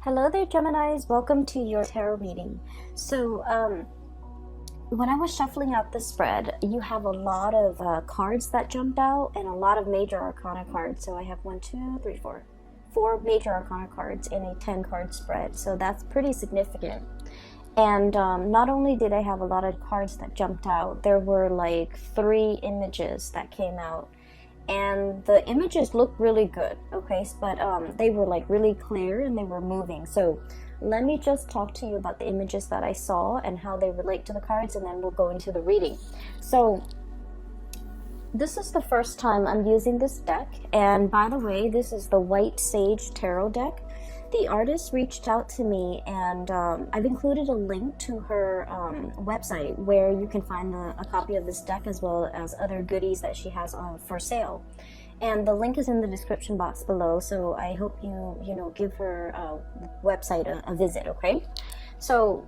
Hello there, Geminis. Welcome to your tarot reading. So, when I was shuffling out the spread, you have a lot of cards that jumped out and a lot of major arcana cards. So I have four major arcana cards in a 10-card spread. So that's pretty significant. And not only did I have a lot of cards that jumped out, there were like 3 images that came out. And the images looked really good, okay, but they were like really clear and they were moving. So let me just talk to you about the images that I saw and how they relate to the cards, and then we'll go into the reading. So this is the first time I'm using this deck, and by the way, this is the White Sage Tarot deck. The artist reached out to me, and I've included a link to her website where you can find a copy of this deck as well as other goodies that she has for sale. And the link is in the description box below, so I hope you give her website a visit, okay? So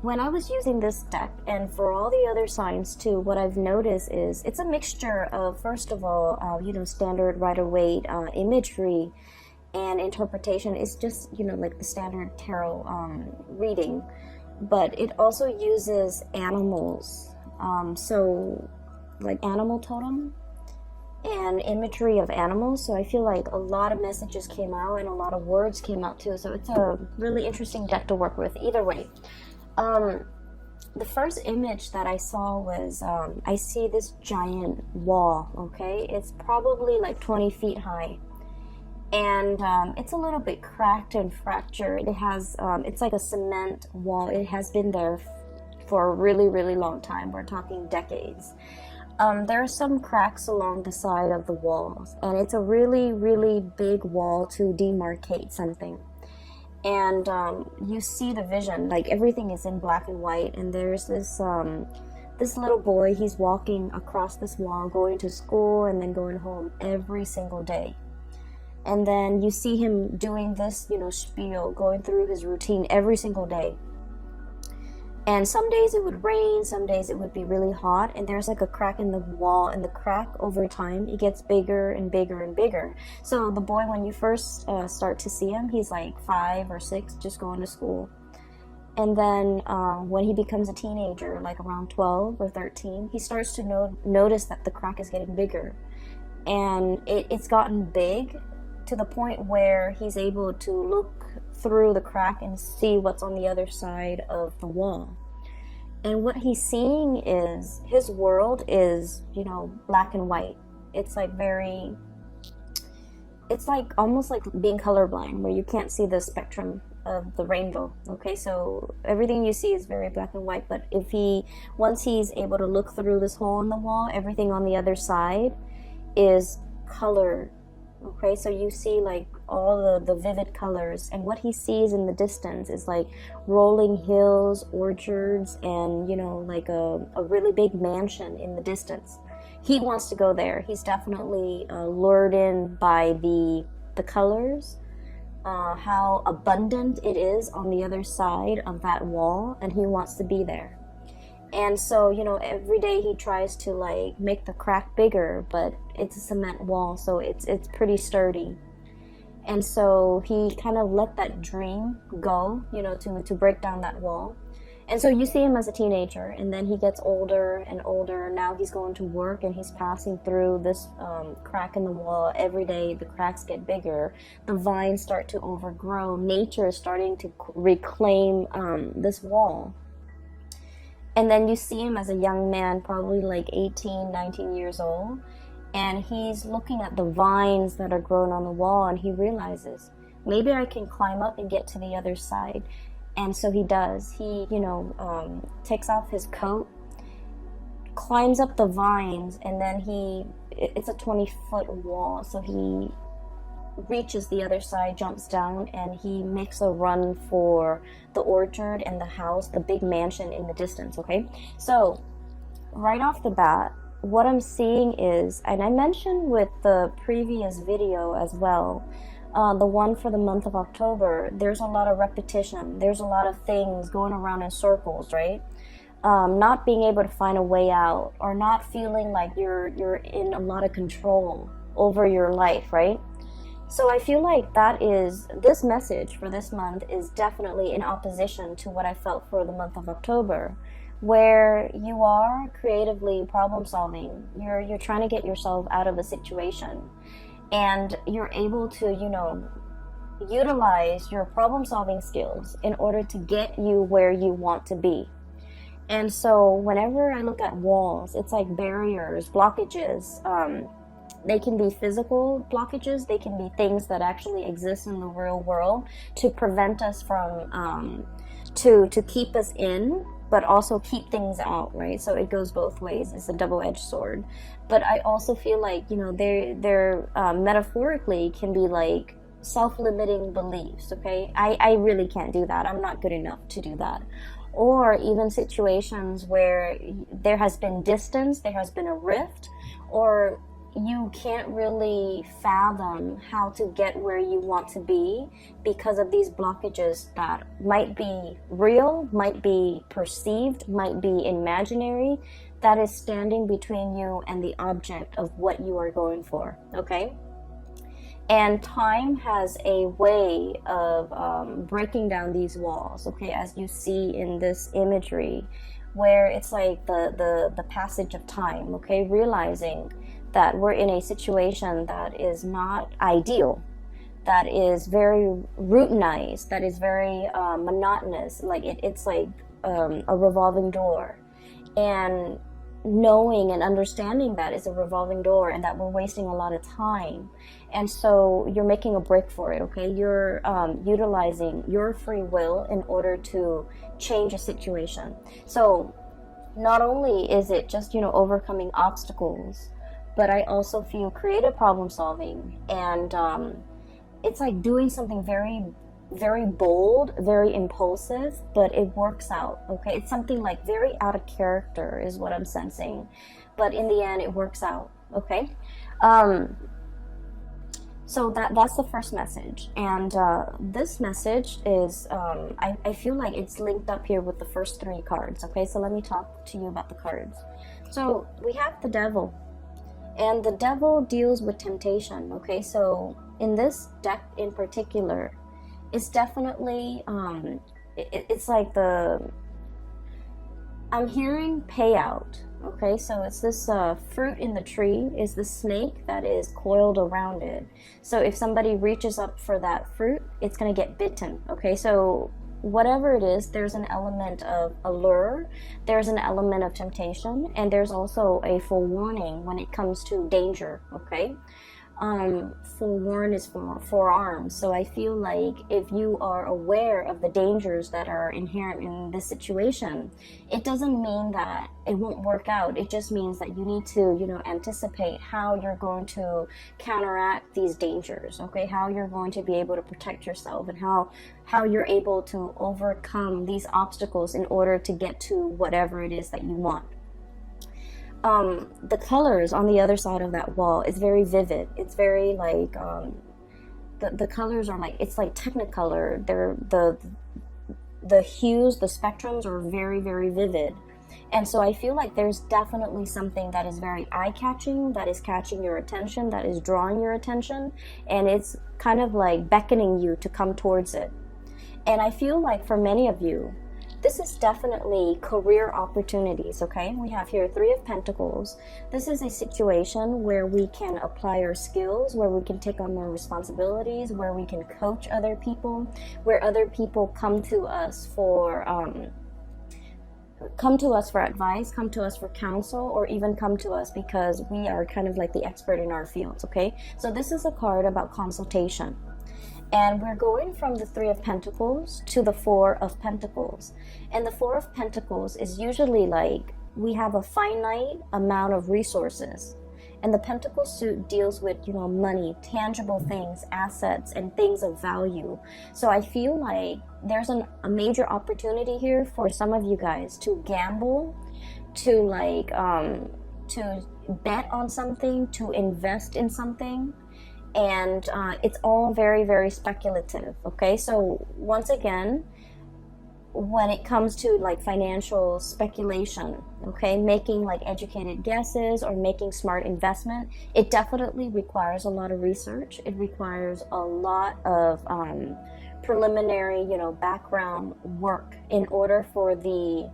when I was using this deck, and for all the other signs too, what I've noticed is it's a mixture of, first of all, standard Rider-Waite imagery and interpretation. Is just like the standard tarot reading, but it also uses animals, so like animal totem and imagery of animals. So I feel like a lot of messages came out and a lot of words came out too, so it's a really interesting deck to work with either way. The first image that I saw was I see this giant wall, okay? It's probably like 20 feet high, and it's a little bit cracked and fractured. It has it's like a cement wall. It has been there for a really, really long time. We're talking decades. There are some cracks along the side of the walls, and it's a really, really big wall to demarcate something. And you see the vision, like everything is in black and white, and there's this this little boy. He's walking across this wall, going to school and then going home every single day. And then you see him doing this, spiel, going through his routine every single day. And some days it would rain, some days it would be really hot, and there's like a crack in the wall, and the crack over time, it gets bigger and bigger and bigger. So the boy, when you first start to see him, he's like 5 or 6, just going to school. And then when he becomes a teenager, like around 12 or 13, he starts to notice that the crack is getting bigger. And it's gotten big to the point where he's able to look through the crack and see what's on the other side of the wall. And what he's seeing is his world is, black and white. It's like it's like almost like being colorblind, where you can't see the spectrum of the rainbow. Okay, so everything you see is very black and white, but once he's able to look through this hole in the wall, everything on the other side is colored. Okay, so you see like all the vivid colors, and what he sees in the distance is like rolling hills, orchards, and like a really big mansion in the distance. He wants to go there. He's definitely lured in by the colors, how abundant it is on the other side of that wall, and he wants to be there. And so, every day he tries to like make the crack bigger, but it's a cement wall, so it's pretty sturdy. And so he kind of let that dream go, to break down that wall. And so you see him as a teenager, and then he gets older and older. Now he's going to work, and he's passing through this crack in the wall every day. The cracks get bigger. The vines start to overgrow. Nature is starting to reclaim this wall. And then you see him as a young man, probably like 18, 19 years old. And he's looking at the vines that are growing on the wall, and he realizes, maybe I can climb up and get to the other side. And so he does. He, takes off his coat, climbs up the vines, and then it's a 20-foot wall. So he reaches the other side, jumps down, and he makes a run for the orchard and the house, the big mansion in the distance, okay? So right off the bat, what I'm seeing is, and I mentioned with the previous video as well, the one for the month of October, there's a lot of repetition. There's a lot of things going around in circles, right? Not being able to find a way out, or not feeling like you're in a lot of control over your life, right? So I feel like this message for this month is definitely in opposition to what I felt for the month of October, where you are creatively problem solving. You're trying to get yourself out of a situation, and you're able to, utilize your problem solving skills in order to get you where you want to be. And so whenever I look at walls, it's like barriers, blockages. They can be physical blockages. They can be things that actually exist in the real world to prevent us from, to keep us in, but also keep things out, right? So it goes both ways. It's a double-edged sword. But I also feel like, they're metaphorically can be like self-limiting beliefs, okay? I really can't do that. I'm not good enough to do that. Or even situations where there has been distance, there has been a rift, or you can't really fathom how to get where you want to be because of these blockages that might be real, might be perceived, might be imaginary, that is standing between you and the object of what you are going for, okay? And time has a way of breaking down these walls, okay, as you see in this imagery, where it's like the passage of time, okay, realizing that we're in a situation that is not ideal, that is very routinized, that is very monotonous, like it's like a revolving door. And knowing and understanding that it's a revolving door and that we're wasting a lot of time. And so you're making a break for it, okay? You're utilizing your free will in order to change a situation. So not only is it just, overcoming obstacles, but I also feel creative problem solving. And it's like doing something very, very bold, very impulsive, but it works out, okay? It's something like very out of character is what I'm sensing. But in the end, it works out, okay? So that's the first message. And this message is, I feel like it's linked up here with the first three cards, okay? So let me talk to you about the cards. So we have the Devil. And the Devil deals with temptation, okay? So in this deck in particular, it's definitely, it's like I'm hearing payout, okay? So it's this fruit in the tree is the snake that is coiled around it. So if somebody reaches up for that fruit, it's going to get bitten, okay? So whatever it is, there's an element of allure, there's an element of temptation, and there's also a forewarning when it comes to danger, okay? Forewarn is forearmed. So I feel like if you are aware of the dangers that are inherent in this situation, it doesn't mean that it won't work out. It just means that you need to, anticipate how you're going to counteract these dangers, okay? How you're going to be able to protect yourself and how you're able to overcome these obstacles in order to get to whatever it is that you want. The colors on the other side of that wall is very vivid. It's very like the colors are like, it's like Technicolor. They're the hues, the spectrums are very, very vivid. And so I feel like there's definitely something that is very eye-catching, that is catching your attention, that is drawing your attention, and it's kind of like beckoning you to come towards it. And I feel like for many of you, this is definitely career opportunities, okay? We have here Three of Pentacles. This is a situation where we can apply our skills, where we can take on more responsibilities, where we can coach other people, where other people come to us for advice, come to us for counsel, or even come to us because we are kind of like the expert in our fields, okay? So this is a card about consultation. And we're going from the Three of Pentacles to the Four of Pentacles. And the Four of Pentacles is usually like we have a finite amount of resources. And the Pentacle suit deals with, money, tangible things, assets, and things of value. So I feel like there's a major opportunity here for some of you guys to gamble, to to bet on something, to invest in something. And it's all very, very speculative, okay? So once again, when it comes to like financial speculation, okay, making like educated guesses or making smart investment, it definitely requires a lot of research. It requires a lot of preliminary, you know, background work in order for the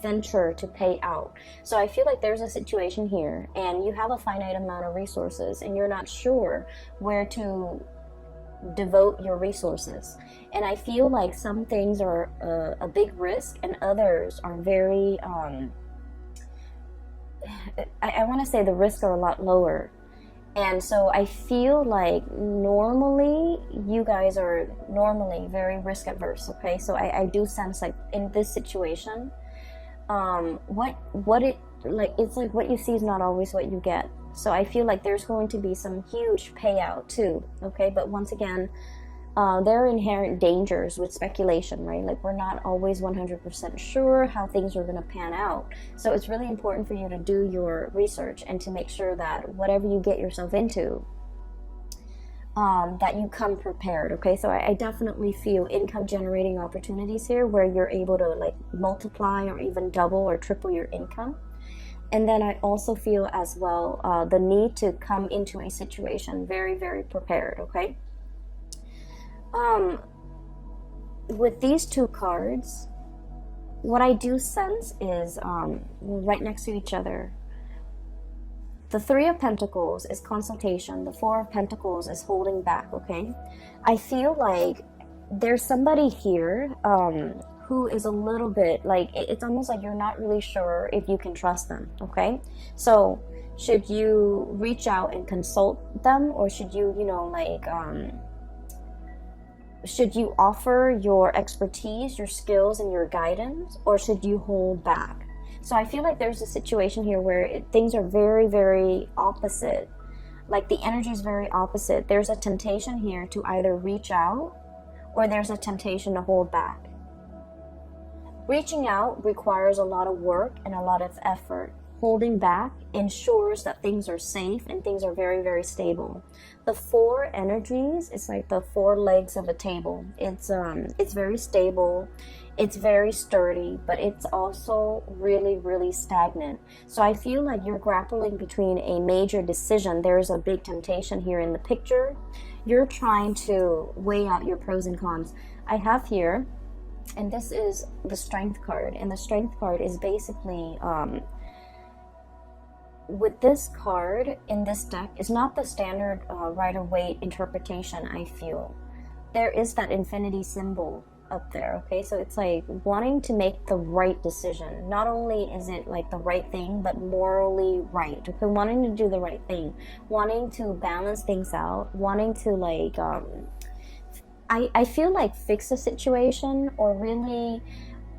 venture to pay out. So I feel like there's a situation here and you have a finite amount of resources and you're not sure where to devote your resources. And I feel like some things are a big risk and others are very I want to say the risks are a lot lower. And so I feel like normally you guys are normally very risk adverse, okay? So I do sense like in this situation, what it like, it's like what you see is not always what you get. So I feel like there's going to be some huge payout too, okay? But once again, there are inherent dangers with speculation, right? Like we're not always 100% sure how things are going to pan out. So it's really important for you to do your research and to make sure that whatever you get yourself into, that you come prepared, okay? So I definitely feel income generating opportunities here where you're able to like multiply or even double or triple your income. And then I also feel as well the need to come into a situation very, very prepared, okay? With these two cards, what I do sense is right next to each other. The Three of Pentacles is consultation. The Four of Pentacles is holding back, okay? I feel like there's somebody here who is a little bit like, it's almost like you're not really sure if you can trust them, okay? So should you reach out and consult them, or should you, you know, like, should you offer your expertise, your skills, and your guidance, or should you hold back? So I feel like there's a situation here where things are very, very opposite. Like the energy is very opposite. There's a temptation here to either reach out, or there's a temptation to hold back. Reaching out requires a lot of work and a lot of effort. Holding back ensures that things are safe and things are very, very stable. The four energies, it's like the four legs of a table. It's very stable, it's very sturdy, but it's also really, really stagnant. So I feel like you're grappling between a major decision. There's a big temptation here in the picture. You're trying to weigh out your pros and cons. I have here, and this is the Strength card, and the Strength card is basically with this card in this deck is not the standard Rider-Waite interpretation. I feel there is that infinity symbol up there, okay? So it's like wanting to make the right decision. Not only is it like the right thing, but morally right, okay? Wanting to do the right thing, wanting to balance things out, wanting to like I feel like fix a situation or really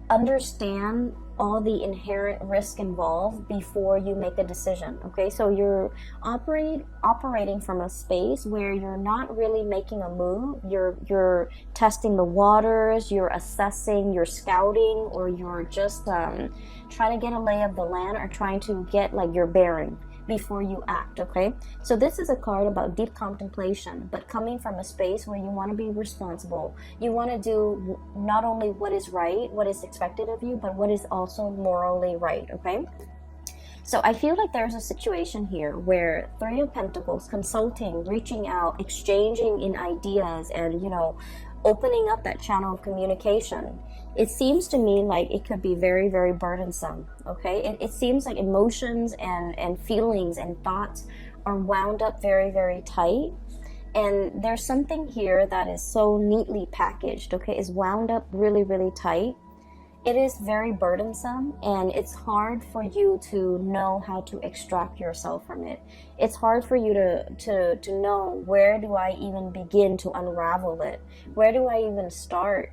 understand all the inherent risk involved before you make a decision, okay? So you're operating from a space where you're not really making a move. You're testing the waters, you're assessing, you're scouting, or you're just trying to get a lay of the land, or trying to get like your bearing before you act, okay? So this is a card about deep contemplation, but coming from a space where you want to be responsible. You want to do not only what is right, what is expected of you, but what is also morally right, okay? So I feel like there's a situation here where Three of Pentacles, consulting, reaching out, exchanging in ideas, and, you know, opening up that channel of communication. It seems to me like it could be very, very burdensome, okay? It seems like emotions and feelings and thoughts are wound up very, very tight. And there's something here that is so neatly packaged, okay? Is wound up really, really tight. It is very burdensome, and it's hard for you to know how to extract yourself from it. It's hard for you to know, where do I even begin to unravel it? Where do I even start?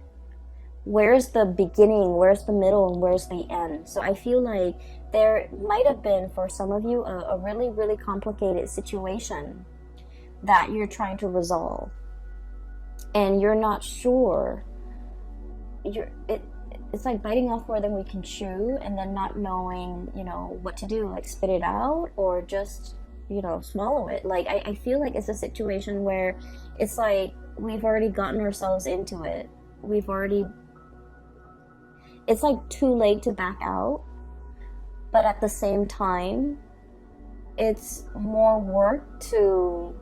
Where's the beginning, where's the middle, and where's the end? So I feel like there might have been, for some of you, a really, really complicated situation that you're trying to resolve. And you're not sure. It's like biting off more than we can chew, and then not knowing, you know, what to do, like spit it out or just, you know, swallow it. Like, I feel like it's a situation where it's like we've already gotten ourselves into it. We've already it's like too late to back out, but at the same time, it's more work to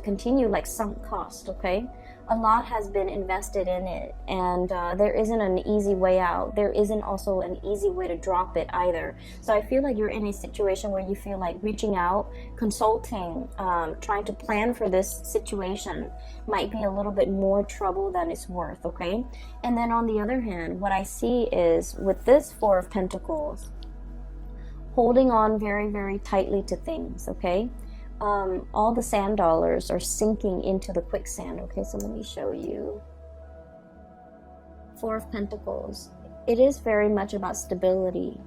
continue, like sunk cost. Okay, a lot has been invested in it, and there isn't an easy way out. There isn't also an easy way to drop it either. So I feel like you're in a situation where you feel like reaching out, consulting, trying to plan for this situation might be a little bit more trouble than it's worth. Okay, and then on the other hand, what I see is with this Four of Pentacles, holding on very, very tightly to things. Okay, all the sand dollars are sinking into the quicksand. Okay, so let me show you. Four of Pentacles. It is very much about stability,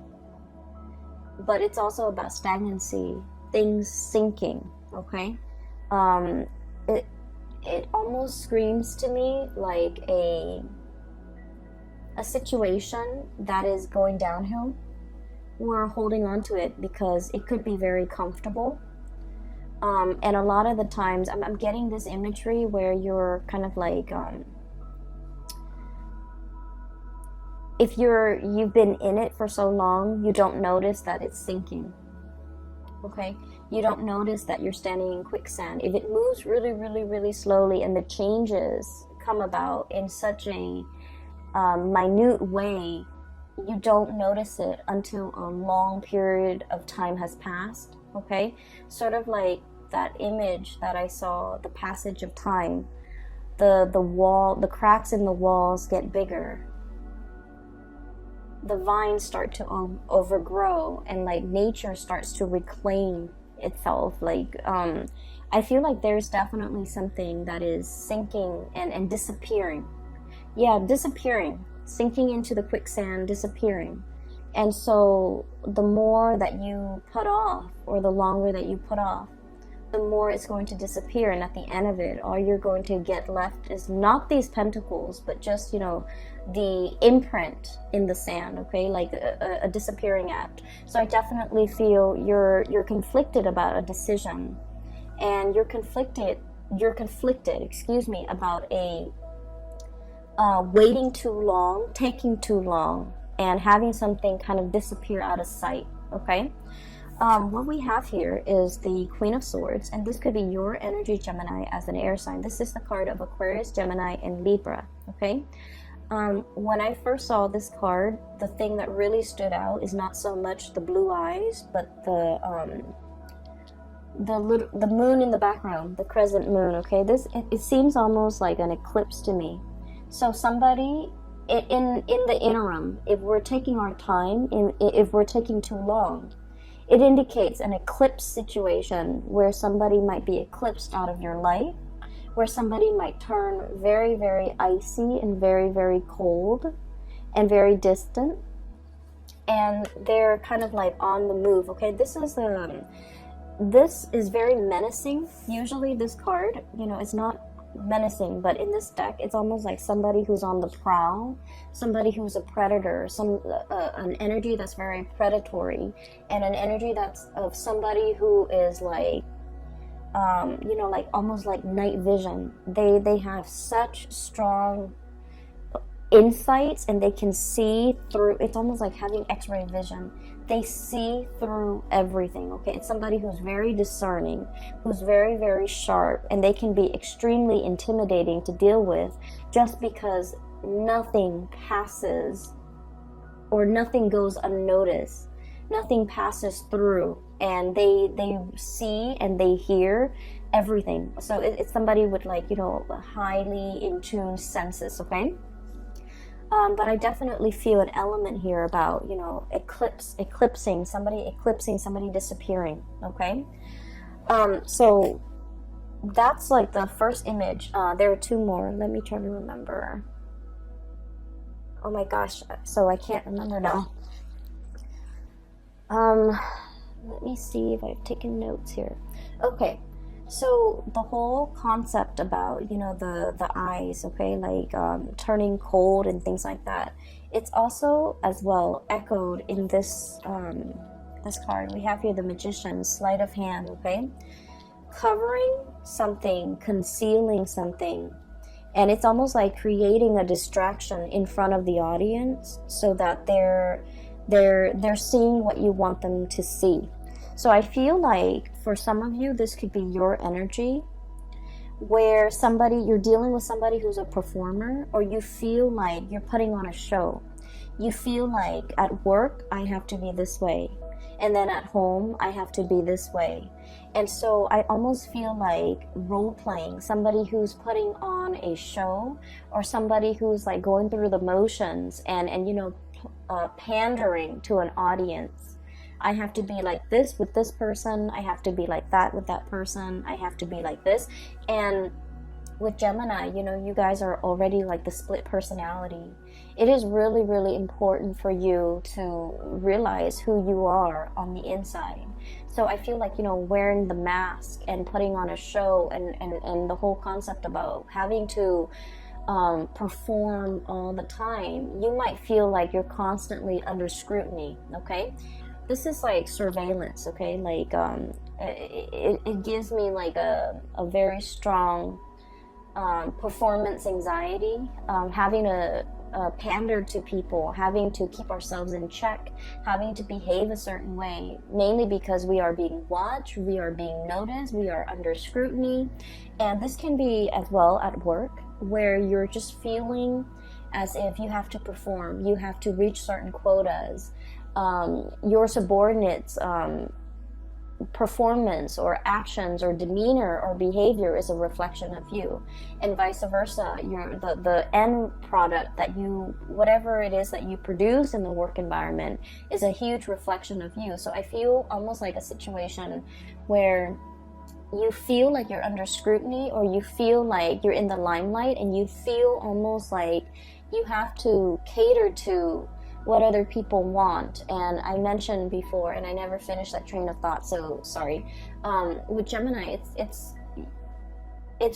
but it's also about stagnancy, things sinking. Okay, it almost screams to me like a situation that is going downhill. We're holding on to it because it could be very comfortable. And a lot of the times I'm getting this imagery where you're kind of like, if you've been in it for so long, you don't notice that it's sinking. Okay, you don't notice that you're standing in quicksand. If it moves really, really, really slowly and the changes come about in such a minute way, you don't notice it until a long period of time has passed. Okay, sort of like that image that I saw, the passage of time. The cracks in the walls get bigger. The vines start to overgrow, and like nature starts to reclaim itself. Like I feel like there's definitely something that is sinking and disappearing. Yeah, disappearing, sinking into the quicksand, disappearing. And so the more that you put off, or the longer that you put off, the more it's going to disappear. And at the end of it, all you're going to get left is not these pentacles, but just, you know, the imprint in the sand. Okay, like a disappearing act. So I definitely feel you're conflicted about a decision, and you're conflicted about a waiting too long, taking too long, and having something kind of disappear out of sight. Okay, what we have here is the Queen of Swords, and this could be your energy, Gemini, as an air sign. This is the card of Aquarius, Gemini, and Libra. Okay, when I first saw this card, the thing that really stood out is not so much the blue eyes, but the moon in the background, the crescent moon. Okay, it seems almost like an eclipse to me. So somebody in the interim, if we're taking our time, if we're taking too long, it indicates an eclipse situation where somebody might be eclipsed out of your life, where somebody might turn very, very icy and very, very cold and very distant, and they're kind of like on the move. Okay, this is very menacing. Usually this card, you know, it's not menacing, but in this deck it's almost like somebody who's on the prowl, somebody who's a predator, an energy that's very predatory, and an energy that's of somebody who is like you know, like almost like night vision. They have such strong insights, and they can see through. It's almost like having x-ray vision. They see through everything. Okay, it's somebody who's very discerning, who's very, very sharp, and they can be extremely intimidating to deal with, just because nothing passes or nothing goes unnoticed. Nothing passes through, and they see and they hear everything. So it's somebody with, like, you know, highly in tune senses. Okay. But I definitely feel an element here about, you know, eclipsing somebody, disappearing. Okay, so that's like the first image. There are two more. Let me try to remember. Oh my gosh, so I can't remember now. Let me see if I've taken notes here. Okay. So the whole concept about, you know, the eyes, okay, like turning cold and things like that, it's also as well echoed in this this card. We have here the Magician, sleight of hand. Okay, covering something, concealing something, And it's almost like creating a distraction in front of the audience so that they're seeing what you want them to see. So I feel like for some of you, this could be your energy, where you're dealing with somebody who's a performer, or you feel like you're putting on a show. You feel like at work, I have to be this way, and then at home, I have to be this way. And so I almost feel like role playing, somebody who's putting on a show, or somebody who's like going through the motions and pandering to an audience. I have to be like this with this person. I have to be like that with that person. I have to be like this. And with Gemini, you guys are already like the split personality. It is really, really important for you to realize who you are on the inside. So I feel like, wearing the mask and putting on a show and the whole concept about having to perform all the time, you might feel like you're constantly under scrutiny, okay? This is like surveillance, okay? Like it gives me like a very strong performance anxiety, having to pander to people, having to keep ourselves in check, having to behave a certain way, mainly because we are being watched, we are being noticed, we are under scrutiny. And this can be as well at work, where you're just feeling as if you have to perform, you have to reach certain quotas. Your subordinates' performance or actions or demeanor or behavior is a reflection of you, and vice versa. The end product that whatever it is that you produce in the work environment is a huge reflection of you. So I feel almost like a situation where you feel like you're under scrutiny, or you feel like you're in the limelight, and you feel almost like you have to cater to what other people want. And I mentioned before, and I never finished that train of thought, so sorry. With Gemini, it's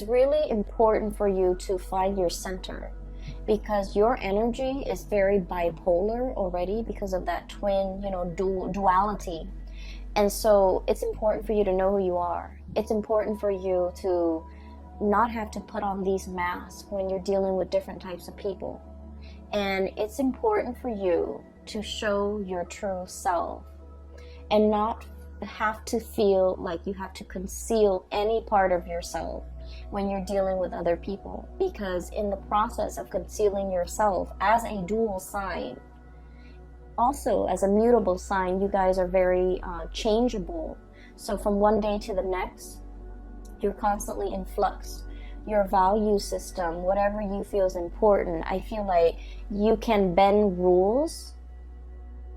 really important for you to find your center, because your energy is very bipolar already because of that twin, duality. And so it's important for you to know who you are. It's important for you to not have to put on these masks when you're dealing with different types of people. And it's important for you to show your true self and not have to feel like you have to conceal any part of yourself when you're dealing with other people. Because in the process of concealing yourself as a dual sign, also as a mutable sign, you guys are very changeable. So from one day to the next, you're constantly in flux. Your value system, whatever you feel is important, I feel like you can bend rules.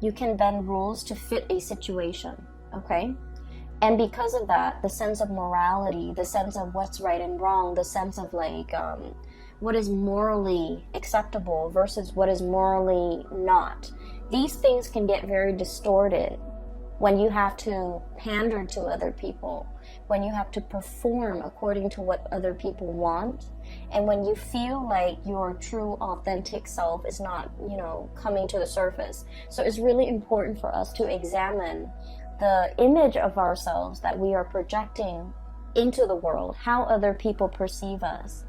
You can bend rules to fit a situation, okay? And because of that, the sense of morality, the sense of what's right and wrong, the sense of like what is morally acceptable versus what is morally not, these things can get very distorted when you have to pander to other people, when you have to perform according to what other people want, and when you feel like your true authentic self is not, coming to the surface. So it's really important for us to examine the image of ourselves that we are projecting into the world, how other people perceive us,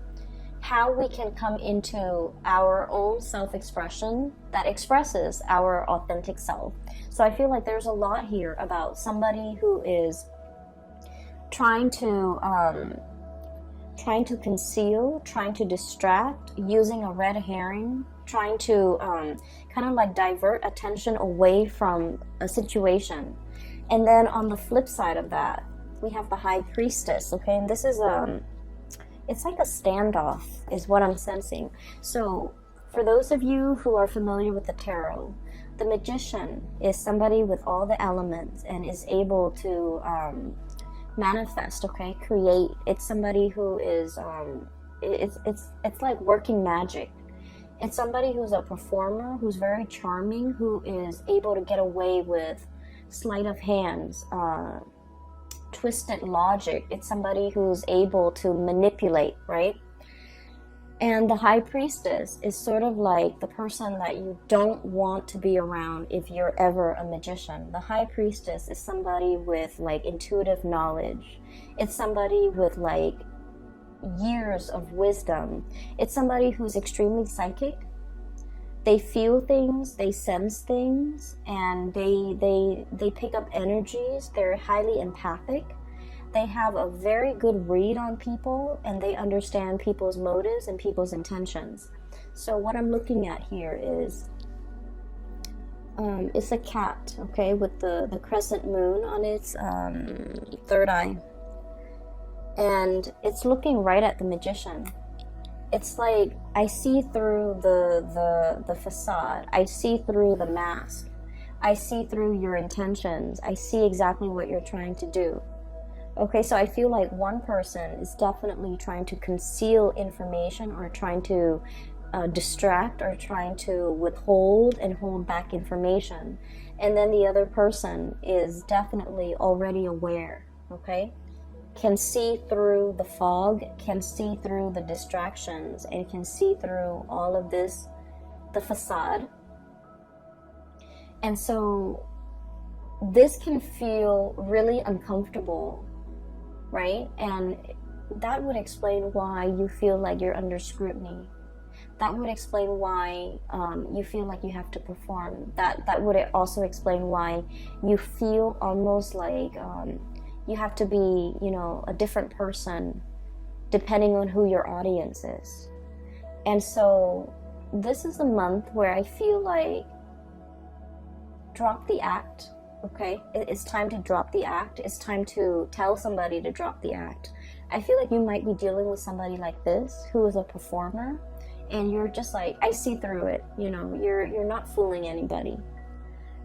how we can come into our own self-expression that expresses our authentic self. So I feel like there's a lot here about somebody who is trying to conceal, trying to distract, using a red herring, trying to kind of like divert attention away from a situation. And then on the flip side of that, we have the High Priestess, okay? And this is it's like a standoff is what I'm sensing. So for those of you who are familiar with the tarot, the Magician is somebody with all the elements and is able to manifest, okay, create. It's somebody who is it's like working magic. It's somebody who's a performer, who's very charming, who is able to get away with sleight of hands, twisted logic. It's somebody who's able to manipulate, right? And the High Priestess is sort of like the person that you don't want to be around if you're ever a magician. The High Priestess is somebody with like intuitive knowledge. It's somebody with like years of wisdom. It's somebody who's extremely psychic. They feel things, they sense things, and they pick up energies. They're highly empathic. They have a very good read on people, and they understand people's motives and people's intentions. So what I'm looking at here is it's a cat, okay, with the crescent moon on its third eye, and it's looking right at the magician. It's like I see through the facade. I see through the mask. I see through your intentions. I see exactly what you're trying to do. Okay, so I feel like one person is definitely trying to conceal information, or trying to distract, or trying to withhold and hold back information. And then the other person is definitely already aware, okay? Can see through the fog, can see through the distractions, and can see through all of this, the facade. And so this can feel really uncomfortable, right? And that would explain why you feel like you're under scrutiny. That would explain why you feel like you have to perform. That would also explain why you feel almost like you have to be, you know, a different person depending on who your audience is. And so this is a month where I feel like drop the act, okay? It's time to drop the act. It's time to tell somebody to drop the act. I feel like you might be dealing with somebody like this who is a performer, and you're just like, I see through it, you know, you're not fooling anybody.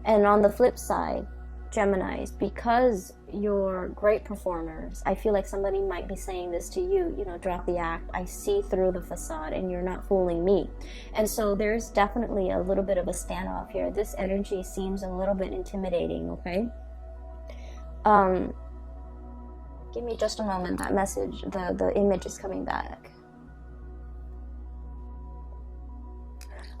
And on the flip side, Geminis, because you're great performers, I feel like somebody might be saying this to you, you know, drop the act. I see through the facade and you're not fooling me. And so there's definitely a little bit of a standoff here. This energy seems a little bit intimidating, okay? Give me just a moment. That message, the image is coming back.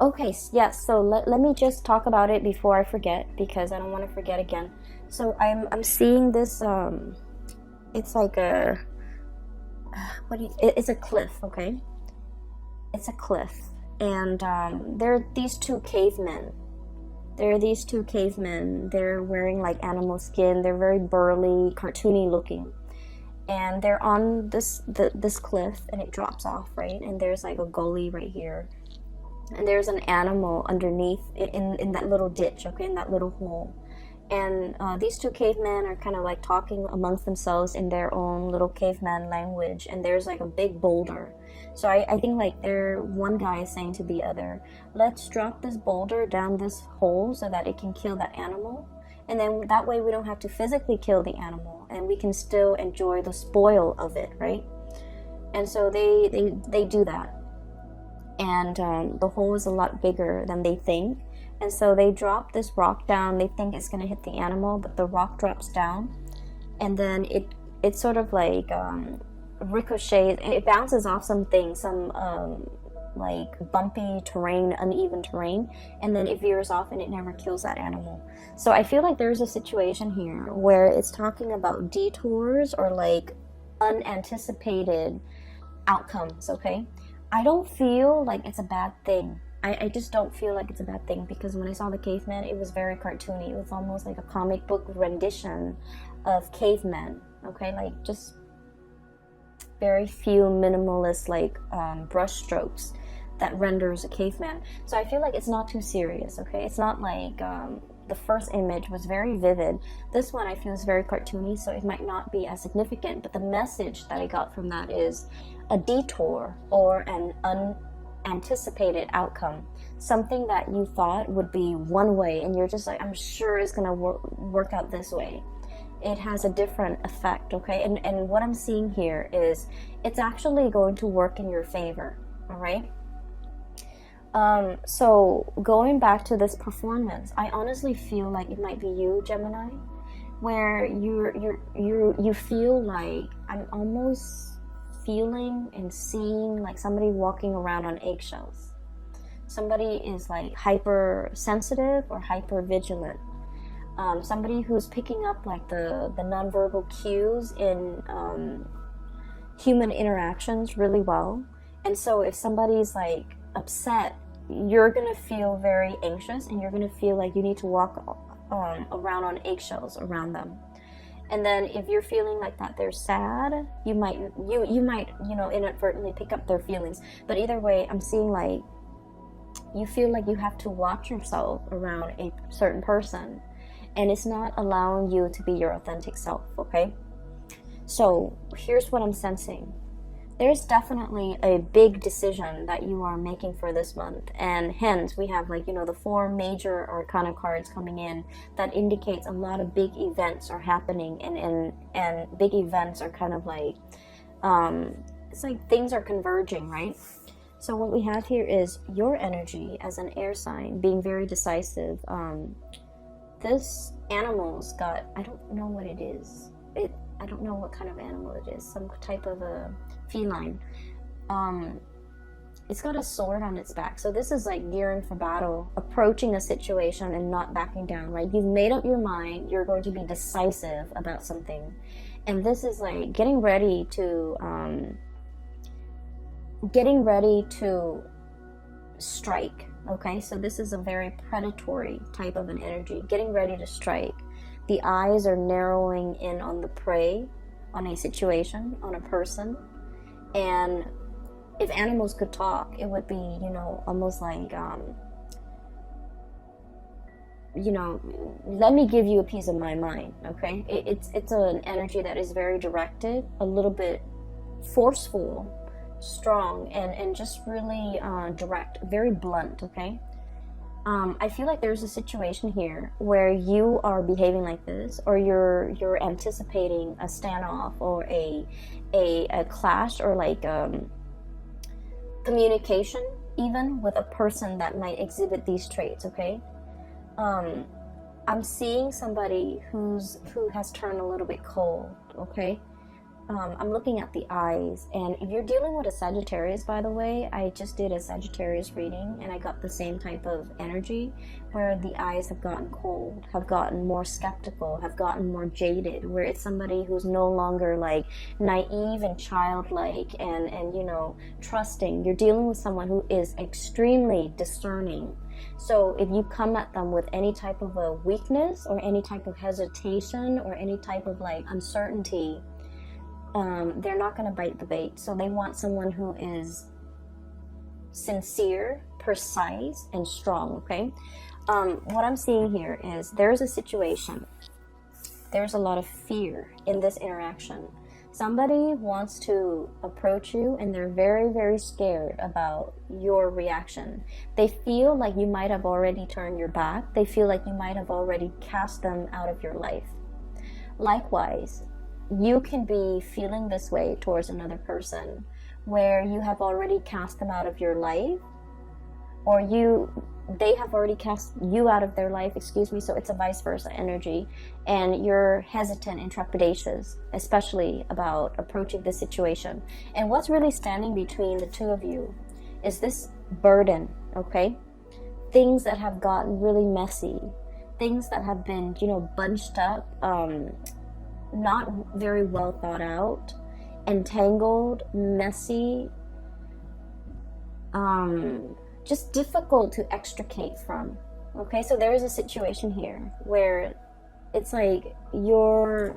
Okay, yes, so let me just talk about it before I forget, because I don't want to forget again. So I'm seeing this, it's like a, it's a cliff, okay? It's a cliff, and there are these two cavemen. They're wearing like animal skin. They're very burly, cartoony looking. And they're on this cliff, and it drops off, right? And there's like a gully right here. And there's an animal underneath in that little ditch, okay, in that little hole. And these two cavemen are kind of like talking amongst themselves in their own little caveman language. And there's like a big boulder. So I think like one guy is saying to the other, let's drop this boulder down this hole so that it can kill that animal. And then that way we don't have to physically kill the animal, and we can still enjoy the spoil of it, right? And so they do that. And the hole is a lot bigger than they think. And so they drop this rock down. They think it's going to hit the animal, but the rock drops down. And then it sort of like ricochets, and it bounces off something, some like bumpy terrain, uneven terrain. And then it veers off, and it never kills that animal. So I feel like there's a situation here where it's talking about detours or like unanticipated outcomes, okay? I don't feel like it's a bad thing. I just don't feel like it's a bad thing, because when I saw the caveman, it was very cartoony. It was almost like a comic book rendition of cavemen, okay? Like just very few minimalist like brush strokes that renders a caveman. So I feel like it's not too serious, okay? It's not like the first image was very vivid. This one I feel is very cartoony, so it might not be as significant, but the message that I got from that is a detour or an unanticipated outcome. Something that you thought would be one way, and you're just like, I'm sure it's gonna work out this way. It has a different effect, okay? And what I'm seeing here is it's actually going to work in your favor, all right? So going back to this performance, I honestly feel like it might be you, Gemini, where you feel like I'm almost feeling and seeing like somebody walking around on eggshells. Somebody is like hypersensitive or hyper vigilant. Somebody who's picking up like the nonverbal cues in human interactions really well. And so if somebody's like upset, you're gonna feel very anxious, and you're gonna feel like you need to walk around on eggshells around them. And then if you're feeling like that they're sad, you might inadvertently pick up their feelings. But either way, I'm seeing like you feel like you have to watch yourself around a certain person, and it's not allowing you to be your authentic self. Okay, so here's what I'm sensing. There's definitely a big decision that you are making for this month, and hence we have like, the 4 major arcana cards coming in that indicates a lot of big events are happening, and big events are kind of like, it's like things are converging, right? So what we have here is your energy as an air sign being very decisive. This animal's got, I don't know what it is. I don't know what kind of animal it is. Some type of a feline. It's got a sword on its back. So this is like gearing for battle, approaching a situation and not backing down, right? You've made up your mind. You're going to be decisive about something. And this is like getting ready to strike. Okay, so this is a very predatory type of an energy. Getting ready to strike. The eyes are narrowing in on the prey, on a situation, on a person. And if animals could talk, it would be, almost like, let me give you a piece of my mind, okay? It's an energy that is very directed, a little bit forceful, strong, and just really direct, very blunt, okay? I feel like there's a situation here where you are behaving like this, or you're anticipating a standoff or a clash, or like communication even with a person that might exhibit these traits. Okay, I'm seeing somebody who has turned a little bit cold. Okay. I'm looking at the eyes, and if you're dealing with a Sagittarius, by the way, I just did a Sagittarius reading, and I got the same type of energy, where the eyes have gotten cold, have gotten more skeptical, have gotten more jaded, where it's somebody who's no longer like naive and childlike and trusting. You're dealing with someone who is extremely discerning. So if you come at them with any type of a weakness, or any type of hesitation, or any type of like uncertainty, they're not going to bite the bait. So they want someone who is sincere, precise, and strong. Okay, what I'm seeing here is there's a situation, there's a lot of fear in this interaction. Somebody wants to approach you, and they're very, very scared about your reaction. They feel like you might have already turned your back. They feel like you might have already cast them out of your life. Likewise, you can be feeling this way towards another person, where you have already cast them out of your life, or they have already cast you out of their life, so it's a vice versa energy, and you're hesitant and trepidatious, especially about approaching the situation. And what's really standing between the two of you is this burden, okay? Things that have gotten really messy, things that have been, bunched up, not very well thought out, entangled, messy, just difficult to extricate from. Okay, so there is a situation here where it's like you're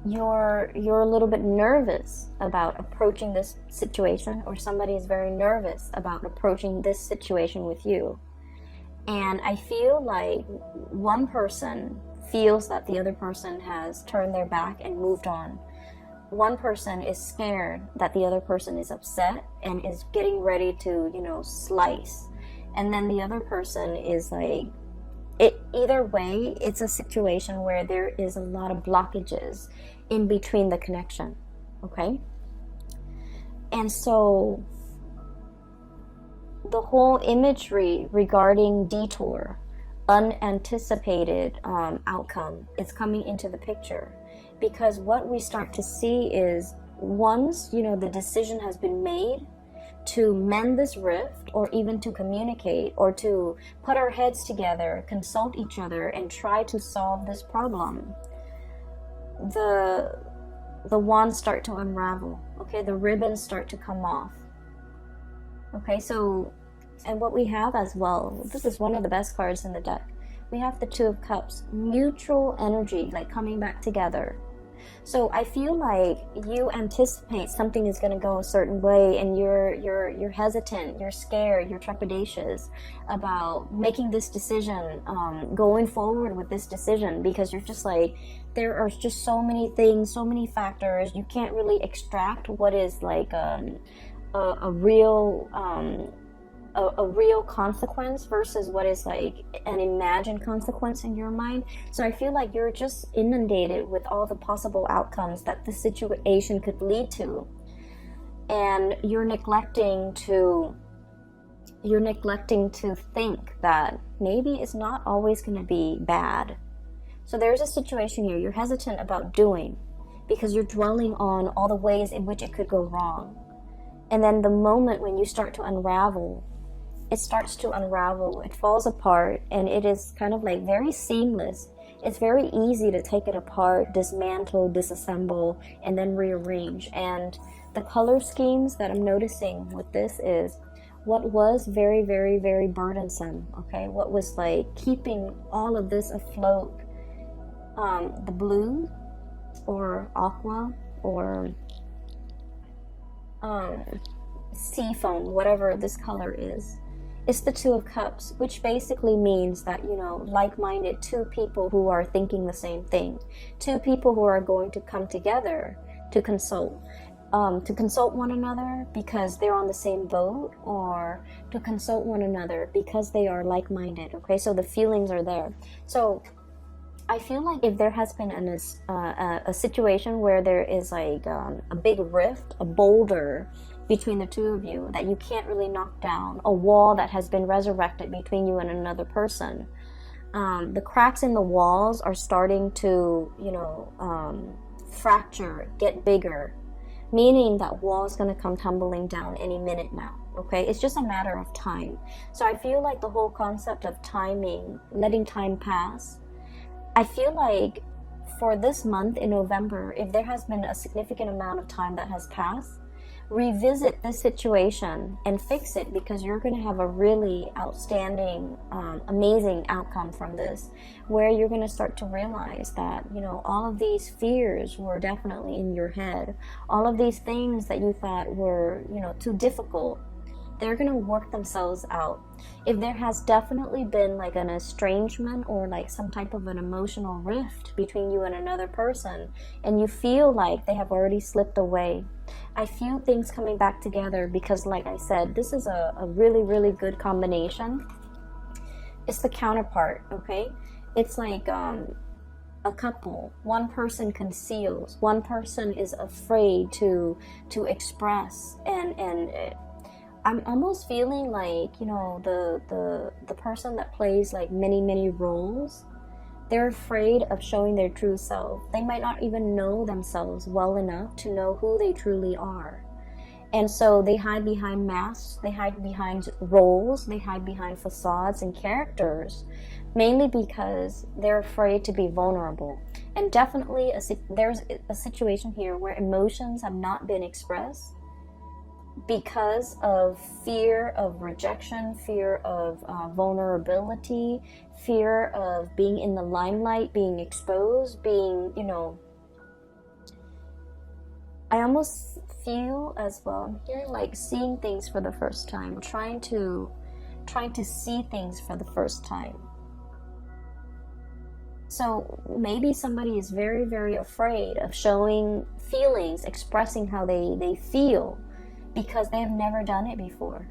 a little bit nervous about approaching this situation, or somebody is very nervous about approaching this situation with you. And I feel like one person feels that the other person has turned their back and moved on. One person is scared that the other person is upset and is getting ready to, slice. And then the other person is like, either way, it's a situation where there is a lot of blockages in between the connection. Okay? And so the whole imagery regarding detour, unanticipated outcome, is coming into the picture, because what we start to see is once the decision has been made to mend this rift, or even to communicate, or to put our heads together, consult each other, and try to solve this problem, the the wands start to unravel, okay? The ribbons start to come off. Okay, so, and what we have as well, this is one of the best cards in the deck. We have the Two of Cups, mutual energy, like coming back together. So I feel like you anticipate something is going to go a certain way, and you're hesitant, you're scared, you're trepidatious about making this decision, going forward with this decision, because you're just like, there are just so many things, so many factors. You can't really extract what is like a real a real consequence versus what is like an imagined consequence in your mind. So I feel like you're just inundated with all the possible outcomes that the situation could lead to, and you're neglecting to think that maybe it's not always going to be bad. So there's a situation here you're hesitant about doing because you're dwelling on all the ways in which it could go wrong. And then the moment when you start to unravel, it starts to unravel, it falls apart, and it is kind of like very seamless. It's very easy to take it apart, dismantle, disassemble, and then rearrange. And the color schemes that I'm noticing with this is what was very, very, very burdensome, okay? What was like keeping all of this afloat, the blue or aqua or sea foam, whatever this color is. It's the Two of Cups, which basically means that, you know, like-minded, two people who are thinking the same thing, two people who are going to come together to consult one another because they're on the same boat, or to consult one another because they are like-minded, okay? So the feelings are there. So I feel like if there has been a situation where there is like a big rift, a boulder between the two of you that you can't really knock down, a wall that has been resurrected between you and another person, the cracks in the walls are starting to, you know, fracture, get bigger, meaning that wall is going to come tumbling down any minute now, okay? It's just a matter of time. So I feel like the whole concept of timing, letting time pass, I feel like for this month in November, if there has been a significant amount of time that has passed, revisit this situation and fix it, because you're going to have a really outstanding, amazing outcome from this, where you're going to start to realize that, you know, all of these fears were definitely in your head. All of these things that you thought were, you know, too difficult, they're going to work themselves out. If there has definitely been like an estrangement or like some type of an emotional rift between you and another person, and you feel like they have already slipped away, I feel things coming back together, because like I said, this is a really, really good combination. It's the counterpart, okay? It's like a couple. One person conceals, one person is afraid to express, and I'm almost feeling like, you know, the person that plays like many roles, they're afraid of showing their true self. They might not even know themselves well enough to know who they truly are. And so they hide behind masks, they hide behind roles, they hide behind facades and characters, mainly because they're afraid to be vulnerable. And definitely there's a situation here where emotions have not been expressed because of fear of rejection, fear of vulnerability, fear of being in the limelight, being exposed, being, you know, I almost feel as well, I'm hearing like seeing things for the first time, trying to see things for the first time. So maybe somebody is very, very afraid of showing feelings, expressing how they feel, because they have never done it before.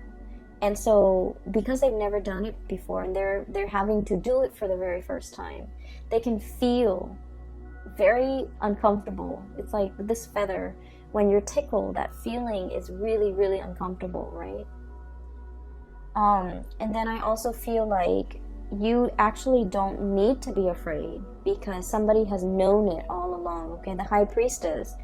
And so because they've never done it before, and they're having to do it for the very first time, they can feel very uncomfortable. It's like this feather, when you're tickled, that feeling is really, really uncomfortable, right? And then I also feel like you actually don't need to be afraid, because somebody has known it all along, okay? The High Priestess,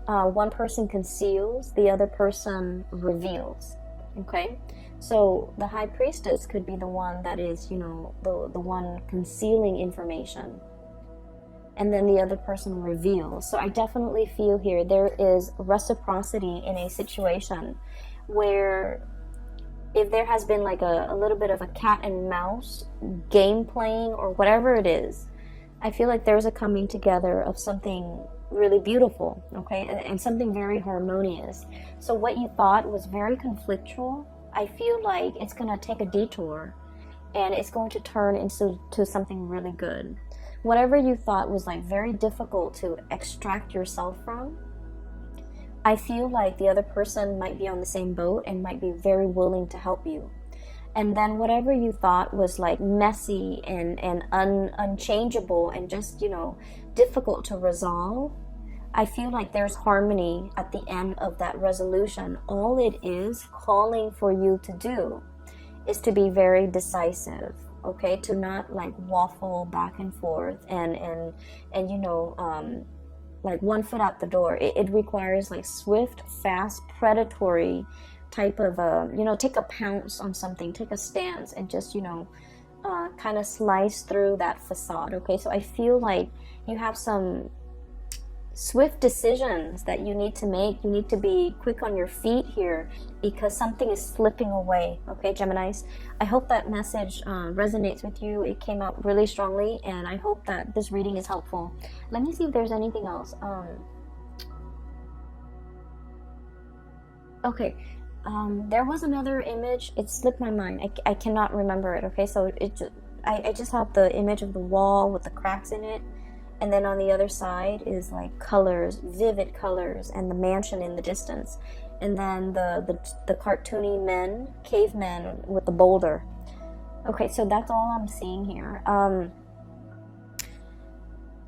one person conceals, the other person reveals, okay? So the High Priestess could be the one that is, you know, the one concealing information. and then the other person reveals. So I definitely feel here there is reciprocity in a situation where if there has been like a little bit of a cat and mouse game playing or whatever it is, I feel like there's a coming together of something really beautiful, okay, and something very harmonious. So what you thought was very conflictual, I feel like it's going to take a detour and it's going to turn into something really good. Whatever you thought was like very difficult to extract yourself from, I feel like the other person might be on the same boat and might be very willing to help you. And then whatever you thought was like messy and unchangeable and just, you know, difficult to resolve, I feel like there's harmony at the end of that resolution. All it is calling for you to do is to be very decisive, okay? To not like waffle back and forth and you know, like one foot out the door. It requires like swift, fast, predatory type of, you know, take a pounce on something, take a stance, and just, you know, kind of slice through that facade, okay? So I feel like you have some swift decisions that you need to make. You need to be quick on your feet here because something is slipping away, okay, Geminis? I hope that message resonates with you. It came out really strongly, and I hope that this reading is helpful. Let me see if there's anything else. Okay. There was another image. It slipped my mind. I cannot remember it, okay? So I just have the image of the wall with the cracks in it. And then on the other side is like colors, vivid colors, and the mansion in the distance. And then the cartoony men, cavemen with the boulder. Okay, so that's all I'm seeing here.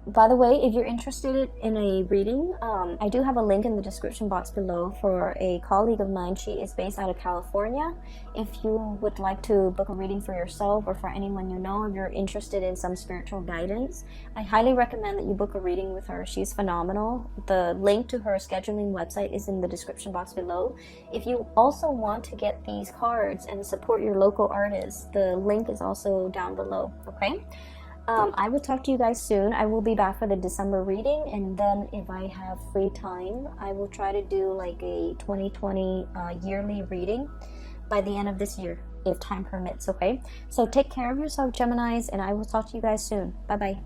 By the way, if you're interested in a reading, I do have a link in the description box below for a colleague of mine. She is based out of California. If you would like to book a reading for yourself or for anyone you know, if you're interested in some spiritual guidance, I highly recommend that you book a reading with her. She's phenomenal. The link to her scheduling website is in the description box below. If you also want to get these cards and support your local artists, the link is also down below, okay? I will talk to you guys soon. I will be back for the December reading, and then if I have free time, I will try to do like a 2020 yearly reading by the end of this year, if time permits, okay? So take care of yourself, Geminis, and I will talk to you guys soon. Bye-bye.